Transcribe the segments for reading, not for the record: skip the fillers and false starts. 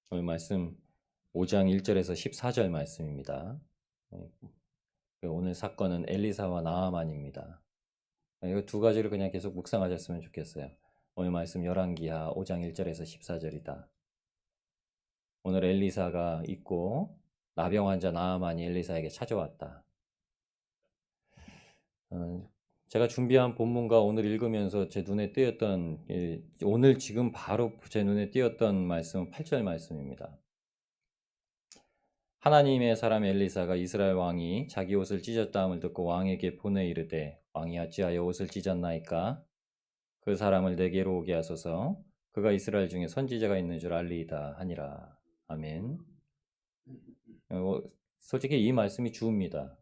오늘 말씀 5장 1절에서 14절 말씀입니다. 오늘 사건은 엘리사와 나아만입니다. 이거 두 가지를 그냥 계속 묵상하셨으면 좋겠어요. 오늘 말씀 열왕기하 5장 1절에서 14절이다. 오늘 엘리사가 있고 나병 환자 나아만이 엘리사에게 찾아왔다. 제가 준비한 본문과 오늘 읽으면서 제 눈에 띄었던 오늘 지금 바로 제 눈에 띄었던 말씀은 8절 말씀입니다. 하나님의 사람 엘리사가 이스라엘 왕이 자기 옷을 찢었다함을 듣고 왕에게 보내 이르되 왕이 어찌하여 옷을 찢었나이까? 그 사람을 내게로 오게 하소서. 그가 이스라엘 중에 선지자가 있는 줄 알리이다 하니라. 아멘. 솔직히 이 말씀이 주입니다.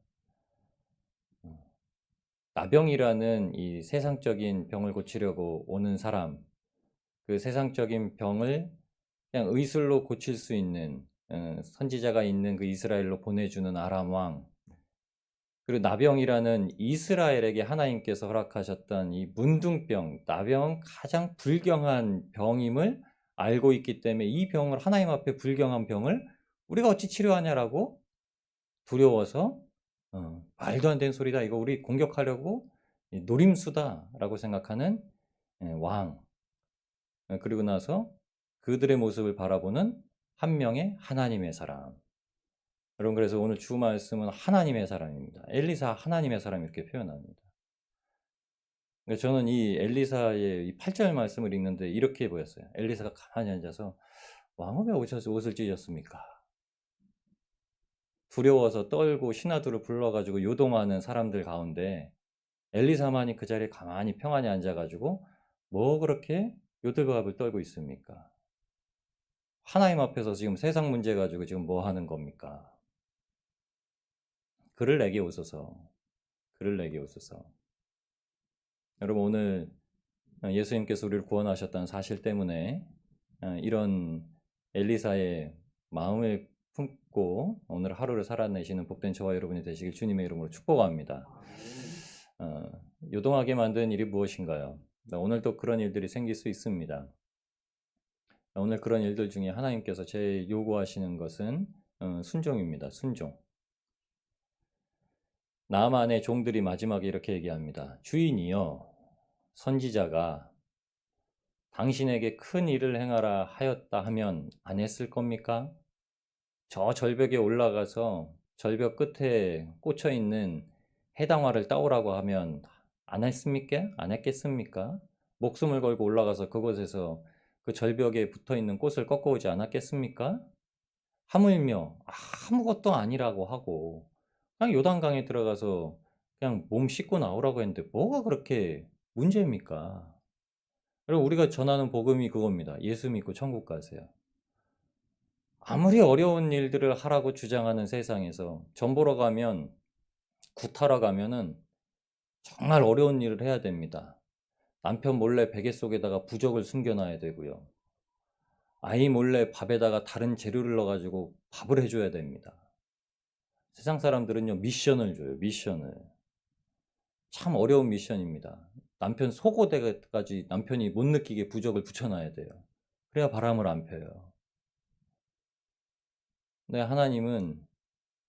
나병이라는 이 세상적인 병을 고치려고 오는 사람, 그 세상적인 병을 그냥 의술로 고칠 수 있는 선지자가 있는 그 이스라엘로 보내주는 아람 왕, 그리고 나병이라는 이스라엘에게 하나님께서 허락하셨던 이 문둥병, 나병은 가장 불경한 병임을 알고 있기 때문에 이 병을, 하나님 앞에 불경한 병을 우리가 어찌 치료하냐라고 두려워서 말도 안 되는 소리다, 이거 우리 공격하려고 노림수다라고 생각하는 왕, 그리고 나서 그들의 모습을 바라보는 한 명의 하나님의 사람. 여러분, 그래서 오늘 주 말씀은 하나님의 사람입니다. 엘리사 하나님의 사람 이렇게 표현합니다. 그러니까 저는 이 엘리사의 이 8절 말씀을 읽는데 이렇게 보였어요. 엘리사가 가만히 앉아서 왕은 왜 옷을 찢었습니까? 두려워서 떨고 신하들을 불러가지고 요동하는 사람들 가운데 엘리사만이 그 자리에 가만히 평안히 앉아가지고 뭐 그렇게 요들갑을 떨고 있습니까? 하나님 앞에서 지금 세상 문제 가지고 지금 뭐 하는 겁니까? 그를 내게 오소서. 그를 내게 오소서. 여러분, 오늘 예수님께서 우리를 구원하셨다는 사실 때문에 이런 엘리사의 마음을 품고 오늘 하루를 살아내시는 복된 저와 여러분이 되시길 주님의 이름으로 축복합니다. 요동하게 만든 일이 무엇인가요? 오늘도 그런 일들이 생길 수 있습니다. 오늘 그런 일들 중에 하나님께서 제 요구하시는 것은 순종입니다. 순종. 나만의 종들이 마지막에 이렇게 얘기합니다. 주인이여, 선지자가 당신에게 큰 일을 행하라 하였다 하면 안 했을 겁니까? 저 절벽에 올라가서 절벽 끝에 꽂혀 있는 해당화를 따오라고 하면 안 했습니까? 안 했겠습니까? 목숨을 걸고 올라가서 그곳에서 그 절벽에 붙어 있는 꽃을 꺾어오지 않았겠습니까? 하물며 아무것도 아니라고 하고 그냥 요단강에 들어가서 그냥 몸 씻고 나오라고 했는데 뭐가 그렇게 문제입니까? 여러분, 우리가 전하는 복음이 그겁니다. 예수 믿고 천국 가세요. 아무리 어려운 일들을 하라고 주장하는 세상에서 전 보러 가면, 구타러 가면은 정말 어려운 일을 해야 됩니다. 남편 몰래 베개 속에다가 부적을 숨겨놔야 되고요. 아이 몰래 밥에다가 다른 재료를 넣어가지고 밥을 해줘야 됩니다. 세상 사람들은요, 미션을 줘요. 미션을. 참 어려운 미션입니다. 남편 속옷에까지 남편이 못 느끼게 부적을 붙여놔야 돼요. 그래야 바람을 안 펴요. 근데 하나님은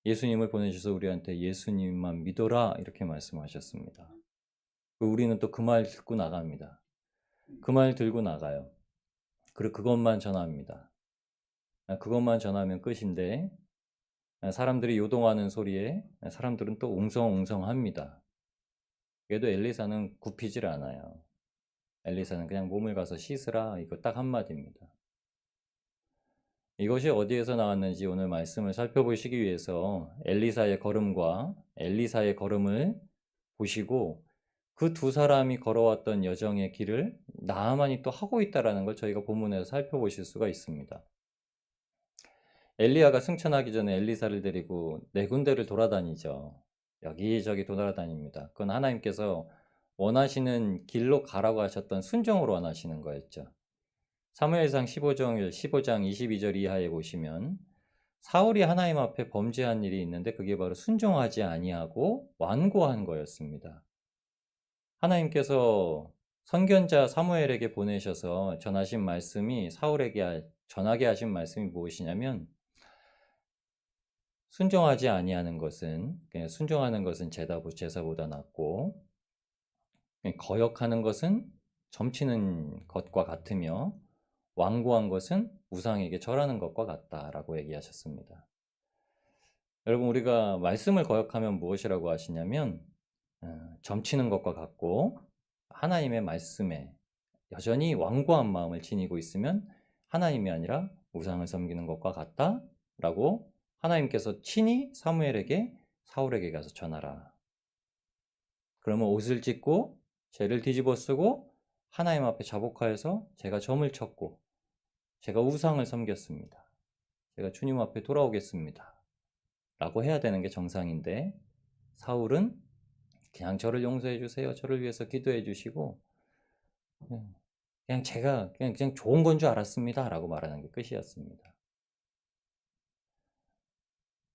예수님을 보내주셔서 우리한테 예수님만 믿어라 이렇게 말씀하셨습니다. 우리는 또 그 말 듣고 나갑니다. 그 말 들고 나가요. 그리고 그것만 전합니다. 그것만 전하면 끝인데 사람들이 요동하는 소리에 사람들은 또 웅성웅성합니다. 그래도 엘리사는 굽히질 않아요. 엘리사는 그냥 몸을 가서 씻으라, 이거 딱 한마디입니다. 이것이 어디에서 나왔는지 오늘 말씀을 살펴보시기 위해서 엘리사의 걸음과 엘리사의 걸음을 보시고 그 두 사람이 걸어왔던 여정의 길을 나아만이 또 하고 있다는 걸 저희가 본문에서 살펴보실 수가 있습니다. 엘리야가 승천하기 전에 엘리사를 데리고 네 군데를 돌아다니죠. 여기저기 돌아다닙니다. 그건 하나님께서 원하시는 길로 가라고 하셨던 순종으로 원하시는 거였죠. 사무엘상 15장 22절 이하에 보시면 사울이 하나님 앞에 범죄한 일이 있는데 그게 바로 순종하지 아니하고 완고한 거였습니다. 하나님께서 선견자 사무엘에게 보내셔서 전하신 말씀이 사울에게 전하게 하신 말씀이 무엇이냐면 순종하지 아니하는 것은 그냥 순종하는 것은 제사보다 낫고 거역하는 것은 점치는 것과 같으며 완고한 것은 우상에게 절하는 것과 같다라고 얘기하셨습니다. 여러분 우리가 말씀을 거역하면 무엇이라고 하시냐면 점치는 것과 같고 하나님의 말씀에 여전히 완고한 마음을 지니고 있으면 하나님이 아니라 우상을 섬기는 것과 같다라고 하나님께서 친히 사울에게 가서 전하라. 그러면 옷을 찢고 죄를 뒤집어 쓰고 하나님 앞에 자복하여서 제가 점을 쳤고 제가 우상을 섬겼습니다. 제가 주님 앞에 돌아오겠습니다. 라고 해야 되는 게 정상인데 사울은 그냥 저를 용서해 주세요. 저를 위해서 기도해 주시고 그냥 제가 그냥 좋은 건 줄 알았습니다. 라고 말하는 게 끝이었습니다.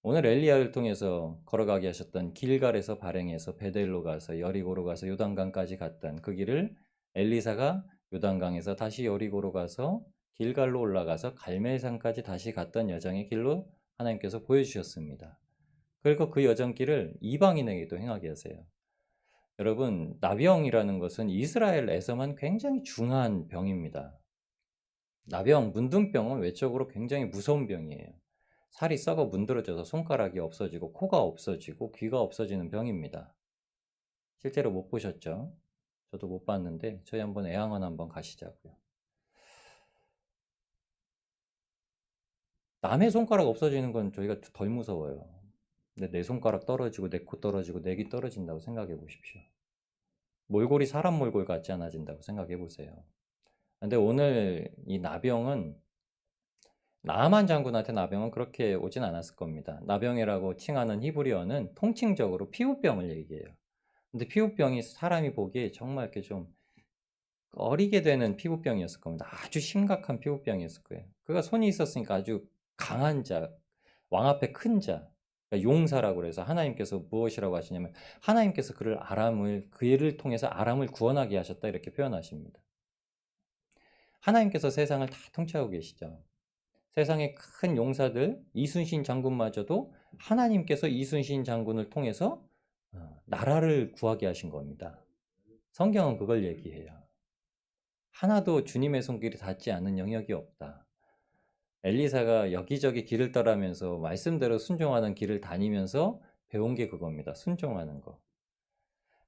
오늘 엘리야를 통해서 걸어가게 하셨던 길갈에서 발행해서 베델로 가서 여리고로 가서 요단강까지 갔던 그 길을 엘리사가 요단강에서 다시 여리고로 가서 길갈로 올라가서 갈멜산까지 다시 갔던 여정의 길로 하나님께서 보여주셨습니다. 그리고 그 여정길을 이방인에게도 행하게 하세요. 여러분, 나병이라는 것은 이스라엘에서만 굉장히 중한 병입니다. 나병, 문둥병은 외적으로 굉장히 무서운 병이에요. 살이 썩어 문드러져서 손가락이 없어지고 코가 없어지고 귀가 없어지는 병입니다. 실제로 못 보셨죠? 저도 못 봤는데 저희 한번 애양원 한번 가시자고요. 남의 손가락 없어지는 건 저희가 덜 무서워요. 근데 내 손가락 떨어지고 내 코 떨어지고 내 귀 떨어진다고 생각해 보십시오. 몰골이 사람 몰골 같지 않아진다고 생각해 보세요. 근데 오늘 이 나병은 나아만 장군한테 나병은 그렇게 오진 않았을 겁니다. 나병이라고 칭하는 히브리어는 통칭적으로 피부병을 얘기해요. 근데 피부병이 사람이 보기에 정말 이렇게 좀 어리게 되는 피부병이었을 겁니다. 아주 심각한 피부병이었을 거예요. 그가 손이 있었으니까 아주 강한 자, 왕 앞에 큰 자, 그러니까 용사라고 그래서 하나님께서 무엇이라고 하시냐면 하나님께서 그를 통해서 아람을 구원하게 하셨다 이렇게 표현하십니다. 하나님께서 세상을 다 통치하고 계시죠. 세상의 큰 용사들 이순신 장군마저도 하나님께서 이순신 장군을 통해서 나라를 구하게 하신 겁니다. 성경은 그걸 얘기해요. 하나도 주님의 손길이 닿지 않는 영역이 없다. 엘리사가 여기저기 길을 떠나면서 말씀대로 순종하는 길을 다니면서 배운 게 그겁니다. 순종하는 거.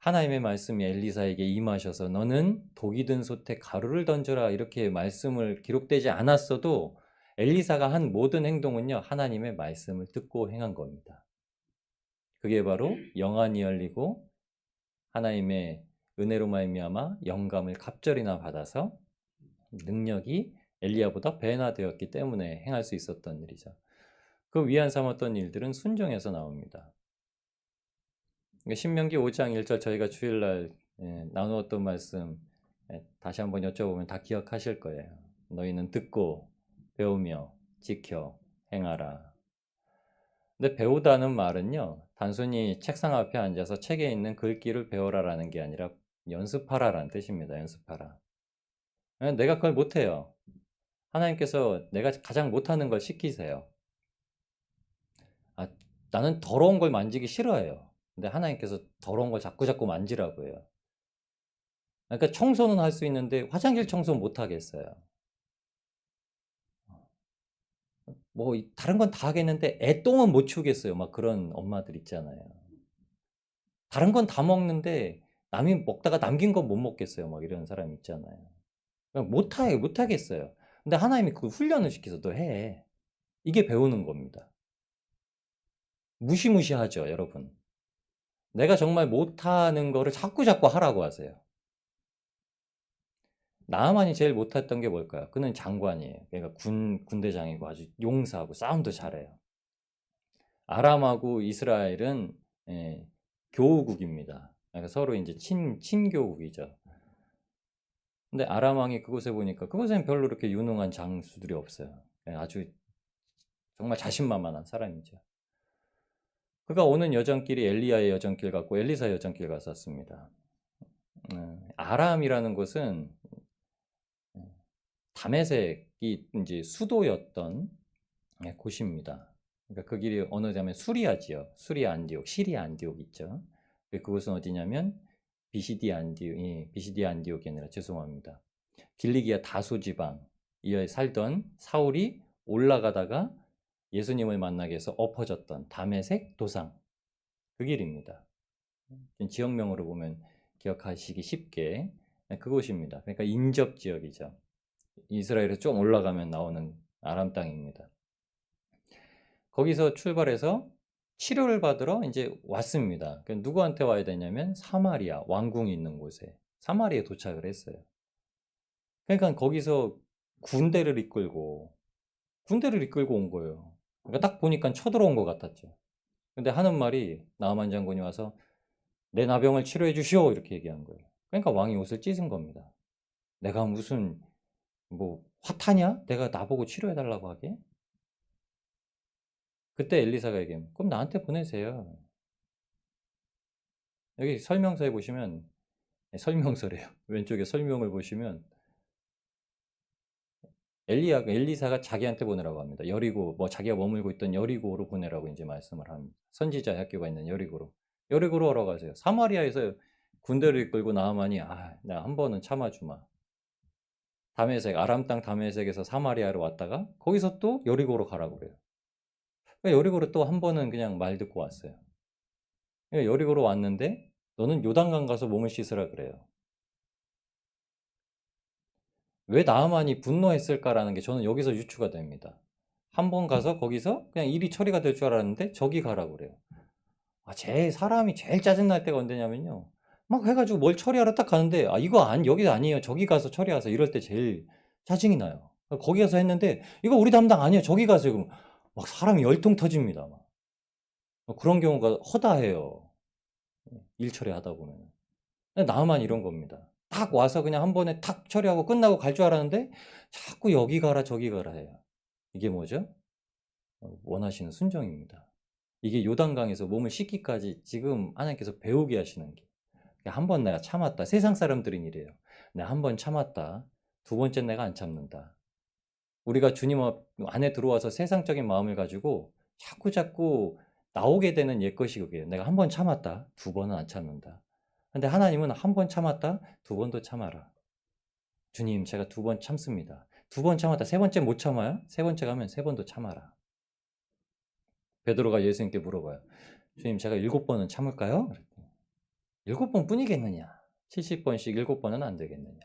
하나님의 말씀이 엘리사에게 임하셔서 너는 독이 든 솥에 가루를 던져라 이렇게 말씀을 기록되지 않았어도 엘리사가 한 모든 행동은요 하나님의 말씀을 듣고 행한 겁니다. 그게 바로 영안이 열리고 하나님의 은혜로 말미암아 영감을 갑절이나 받아서 능력이 엘리야보다 배나 되었기 때문에 행할 수 있었던 일이죠. 그 위안 삼았던 일들은 순종에서 나옵니다. 신명기 5장 1절 저희가 주일날 나누었던 말씀 다시 한번 여쭤보면 다 기억하실 거예요. 너희는 듣고 배우며 지켜 행하라. 근데 배우다는 말은요 단순히 책상 앞에 앉아서 책에 있는 글귀를 배워라라는 게 아니라 연습하라라는 뜻입니다. 연습하라. 내가 그걸 못해요. 하나님께서 내가 가장 못하는 걸 시키세요. 나는 더러운 걸 만지기 싫어해요. 근데 하나님께서 더러운 걸 자꾸 만지라고 해요. 그러니까 청소는 할 수 있는데 화장실 청소는 못 하겠어요. 뭐 다른 건 다 하겠는데 애 똥은 못 치우겠어요. 막 그런 엄마들 있잖아요. 다른 건 다 먹는데 남이 먹다가 남긴 건 못 먹겠어요. 막 이런 사람 있잖아요. 못 하겠어요. 근데 하나님이 그 훈련을 시켜서 너 해. 이게 배우는 겁니다. 무시무시하죠, 여러분. 내가 정말 못하는 거를 자꾸 하라고 하세요. 나하만이 제일 못했던 게 뭘까요? 그는 장관이에요. 그러니까 군대장이고 아주 용사하고 싸움도 잘해요. 아람하고 이스라엘은 교우국입니다. 그러니까 서로 이제 친교국이죠. 근데 아람 왕이 그곳에 보니까 그곳에는 별로 그렇게 유능한 장수들이 없어요. 아주 정말 자신만만한 사람이죠. 그가 오는 여정길이 엘리야의 여정길 같고 엘리사의 여정길 같았습니다. 아람이라는 곳은 다메섹이 이제 수도였던 곳입니다. 그러니까 그 길이 어느 데냐면 수리아 지역, 수리아 안디옥, 시리아 안디옥 있죠. 그곳은 어디냐면 비시디아 안디옥, 비시디아 안디옥이 아니라 죄송합니다. 길리기아 다소 지방에 살던 사울이 올라가다가 예수님을 만나기 위해서 엎어졌던 다메섹 도상, 그 길입니다. 지역명으로 보면 기억하시기 쉽게 그곳입니다. 그러니까 인접 지역이죠. 이스라엘에서 좀 올라가면 나오는 아람 땅입니다. 거기서 출발해서 치료를 받으러 이제 왔습니다. 그러니까 누구한테 와야 되냐면 사마리아, 왕궁이 있는 곳에 사마리아에 도착을 했어요. 그러니까 거기서 군대를 이끌고 온 거예요. 그러니까 딱 보니까 쳐들어온 것 같았죠. 근데 하는 말이 나아만 장군이 와서 내 나병을 치료해 주시오 이렇게 얘기한 거예요. 그러니까 왕이 옷을 찢은 겁니다. 내가 무슨 뭐 화타냐? 내가 나보고 치료해 달라고 하게? 그때 엘리사가 얘기해요. 그럼 나한테 보내세요. 여기 설명서에 보시면 설명서래요. 왼쪽에 설명을 보시면 엘리사가 자기한테 보내라고 합니다. 여리고 뭐 자기가 머물고 있던 여리고로 보내라고 이제 말씀을 합니다. 선지자 학교가 있는 여리고로 오라고 하세요. 사마리아에서 군대를 이끌고 나아만이 내가 한 번은 참아주마. 다메섹 아람 땅 다메섹에서 사마리아로 왔다가 거기서 또 여리고로 가라고 그래요. 그러니까 여리고로 또 한 번은 그냥 말 듣고 왔어요. 그러니까 여리고로 왔는데 너는 요단강 가서 몸을 씻으라 그래요. 왜 나하만이 분노했을까라는 게 저는 여기서 유추가 됩니다. 한 번 가서 거기서 그냥 일이 처리가 될 줄 알았는데 저기 가라고 그래요. 사람이 제일 짜증날 때가 언제냐면요. 막 해가지고 뭘 처리하러 딱 가는데 여기 아니에요. 저기 가서 처리하세요. 이럴 때 제일 짜증이 나요. 거기 가서 했는데 이거 우리 담당 아니에요. 저기 가세요. 그럼 막 사람이 열통 터집니다. 그런 경우가 허다해요. 일 처리하다 보면. 나만 이런 겁니다. 딱 와서 그냥 한 번에 탁 처리하고 끝나고 갈 줄 알았는데 자꾸 여기 가라 저기 가라 해요. 이게 뭐죠? 원하시는 순종입니다. 이게 요단강에서 몸을 씻기까지 지금 하나님께서 배우게 하시는 게. 한 번 내가 참았다. 세상 사람들은 이래요. 내가 한 번 참았다. 두 번째 내가 안 참는다. 우리가 주님 안에 들어와서 세상적인 마음을 가지고 자꾸 나오게 되는 옛것이 그게요. 내가 한 번 참았다. 두 번은 안 참는다. 근데 하나님은 한 번 참았다. 두 번도 참아라. 주님, 제가 두 번 참습니다. 두 번 참았다. 세 번째 못 참아요? 세 번째 가면 세 번도 참아라. 베드로가 예수님께 물어봐요. 주님, 제가 7번은 참을까요? 그랬더니 7번 뿐이겠느냐? 70번씩 7번은 안 되겠느냐?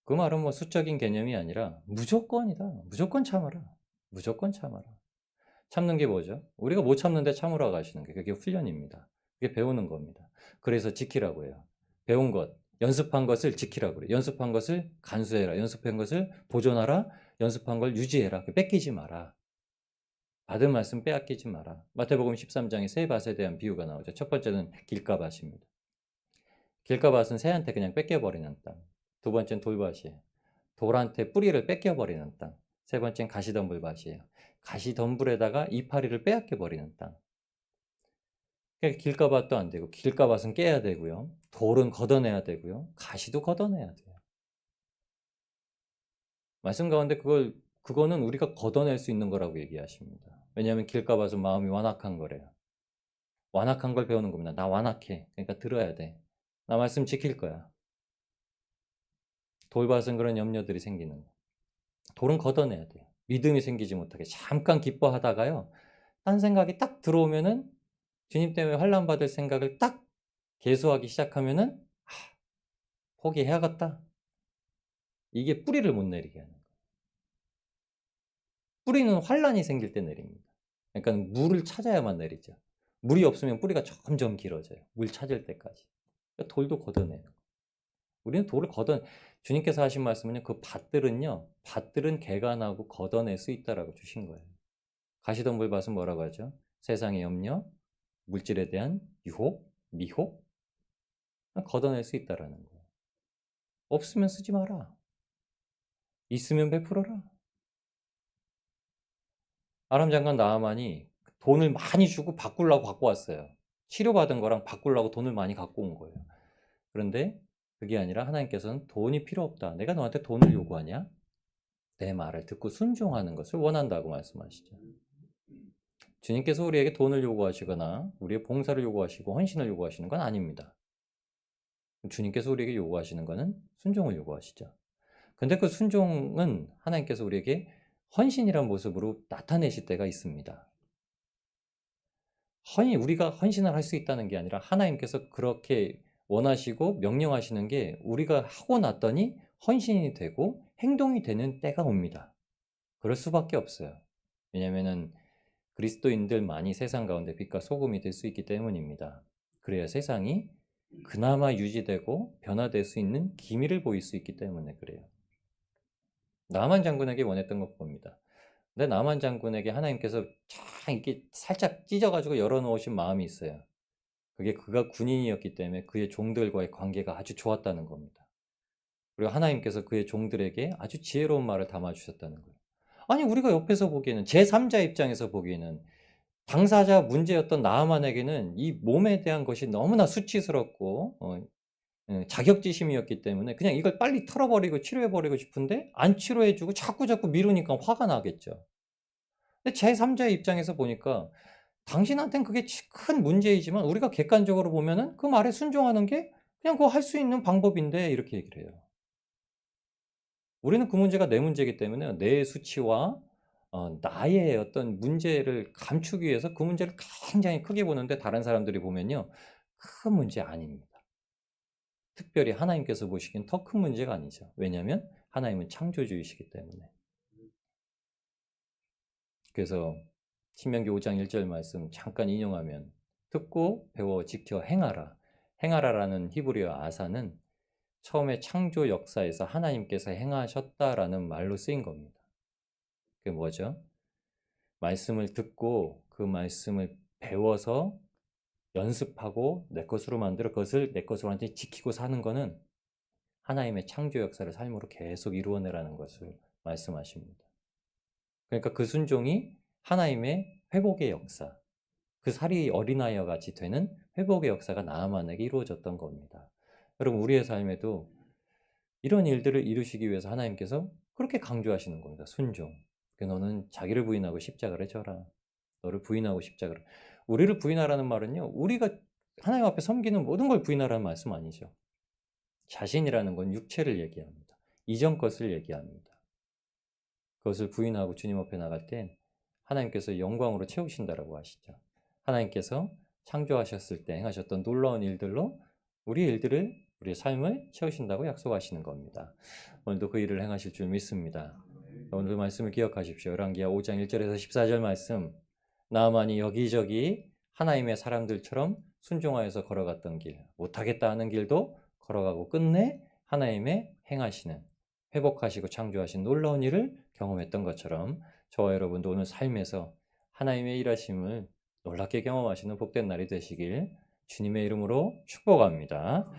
그 말은 뭐 수적인 개념이 아니라 무조건이다. 무조건 참아라. 무조건 참아라. 참는 게 뭐죠? 우리가 못 참는데 참으라고 하시는 게 그게 훈련입니다. 그게 배우는 겁니다. 그래서 지키라고 해요. 배운 것, 연습한 것을 지키라고 그래요. 연습한 것을 간수해라. 연습한 것을 보존하라. 연습한 걸 유지해라. 뺏기지 마라. 받은 말씀 빼앗기지 마라. 마태복음 13장에 새 밭에 대한 비유가 나오죠. 첫 번째는 길가밭입니다. 길가밭은 새한테 그냥 뺏겨버리는 땅. 두 번째는 돌밭이에요. 돌한테 뿌리를 뺏겨버리는 땅. 세 번째는 가시덤불밭이에요. 가시덤불에다가 이파리를 빼앗겨버리는 땅. 그러니까 길가밭도 안 되고 길가밭은 깨야 되고요. 돌은 걷어내야 되고요. 가시도 걷어내야 돼요. 말씀 가운데 그거는 우리가 걷어낼 수 있는 거라고 얘기하십니다. 왜냐하면 길가밭은 마음이 완악한 거래요. 완악한 걸 배우는 겁니다. 나 완악해. 그러니까 들어야 돼. 나 말씀 지킬 거야. 돌밭은 그런 염려들이 생기는 거예요. 돌은 걷어내야 돼요. 믿음이 생기지 못하게 잠깐 기뻐하다가요. 딴 생각이 딱 들어오면은 주님 때문에 환난 받을 생각을 딱 계수하기 시작하면은 포기해야겠다. 이게 뿌리를 못 내리게 하는 거예요. 뿌리는 환난이 생길 때 내립니다. 그러니까 물을 찾아야만 내리죠. 물이 없으면 뿌리가 점점 길어져요. 물 찾을 때까지. 그러니까 돌도 걷어내는 거예요. 우리는 돌을 주님께서 하신 말씀은요. 밭들은 개가 나고 걷어낼 수 있다라고 주신 거예요. 가시덤불밭은 뭐라고 하죠? 세상의 염려, 물질에 대한 유혹, 미혹, 걷어낼 수 있다라는 거예요. 없으면 쓰지 마라. 있으면 베풀어라. 아람 장관 나하만이 돈을 많이 주고 바꾸려고 갖고 왔어요. 치료받은 거랑 바꾸려고 돈을 많이 갖고 온 거예요. 그런데 그게 아니라 하나님께서는 돈이 필요 없다. 내가 너한테 돈을 요구하냐? 내 말을 듣고 순종하는 것을 원한다고 말씀하시죠. 주님께서 우리에게 돈을 요구하시거나 우리의 봉사를 요구하시고 헌신을 요구하시는 건 아닙니다. 주님께서 우리에게 요구하시는 것은 순종을 요구하시죠. 근데 그 순종은 하나님께서 우리에게 헌신이란 모습으로 나타내실 때가 있습니다. 우리가 헌신을 할 수 있다는 게 아니라 하나님께서 그렇게 원하시고 명령하시는 게 우리가 하고 났더니 헌신이 되고 행동이 되는 때가 옵니다. 그럴 수밖에 없어요. 왜냐하면 그리스도인들만이 세상 가운데 빛과 소금이 될 수 있기 때문입니다. 그래야 세상이 그나마 유지되고 변화될 수 있는 기미를 보일 수 있기 때문에 그래요. 나만 장군에게 원했던 것 봅니다. 근데 나만 장군에게 하나님께서 참 이렇게 살짝 찢어가지고 열어놓으신 마음이 있어요. 그게 그가 군인이었기 때문에 그의 종들과의 관계가 아주 좋았다는 겁니다. 그리고 하나님께서 그의 종들에게 아주 지혜로운 말을 담아주셨다는 거예요. 아니 우리가 옆에서 보기에는 제3자 입장에서 보기에는 당사자 문제였던 나아만에게는 이 몸에 대한 것이 너무나 수치스럽고 자격지심이었기 때문에 그냥 이걸 빨리 털어버리고 치료해버리고 싶은데 안 치료해주고 자꾸 미루니까 화가 나겠죠. 근데 제3자의 입장에서 보니까 당신한테는 그게 큰 문제이지만 우리가 객관적으로 보면은 그 말에 순종하는 게 그냥 그거 할 수 있는 방법인데 이렇게 얘기를 해요. 우리는 그 문제가 내 문제이기 때문에 내 수치와 나의 어떤 문제를 감추기 위해서 그 문제를 굉장히 크게 보는데 다른 사람들이 보면요. 큰 문제 아닙니다. 특별히 하나님께서 보시기엔 더 큰 문제가 아니죠. 왜냐하면 하나님은 창조주이시기 때문에. 그래서 신명기 5장 1절 말씀 잠깐 인용하면 듣고 배워 지켜 행하라. 행하라라는 히브리어 아사는 처음에 창조 역사에서 하나님께서 행하셨다라는 말로 쓰인 겁니다. 그게 뭐죠? 말씀을 듣고 그 말씀을 배워서 연습하고 내 것으로 만들어 그것을 내 것으로 완전히 지키고 사는 거는 하나님의 창조 역사를 삶으로 계속 이루어내라는 것을 말씀하십니다. 그러니까 그 순종이 하나님의 회복의 역사, 그 살이 어린아이와 같이 되는 회복의 역사가 나아만에게 이루어졌던 겁니다. 여러분 우리의 삶에도 이런 일들을 이루시기 위해서 하나님께서 그렇게 강조하시는 겁니다. 순종. 너는 자기를 부인하고 십자가를 져라. 너를 부인하고 십자가를. 우리를 부인하라는 말은요. 우리가 하나님 앞에 섬기는 모든 걸 부인하라는 말씀 아니죠. 자신이라는 건 육체를 얘기합니다. 이전 것을 얘기합니다. 그것을 부인하고 주님 앞에 나갈 땐 하나님께서 영광으로 채우신다라고 하시죠. 하나님께서 창조하셨을 때 행하셨던 놀라운 일들로 우리의 삶을 채우신다고 약속하시는 겁니다. 오늘도 그 일을 행하실 줄 믿습니다. 오늘 그 말씀을 기억하십시오. 열왕기하 5장 1절에서 14절 말씀. 나아만이 여기저기 하나님의 사람들처럼 순종하여서 걸어갔던 길, 못하겠다 하는 길도 걸어가고 끝내 하나님의 행하시는, 회복하시고 창조하신 놀라운 일을 경험했던 것처럼 저와 여러분도 오늘 삶에서 하나님의 일하심을 놀랍게 경험하시는 복된 날이 되시길 주님의 이름으로 축복합니다.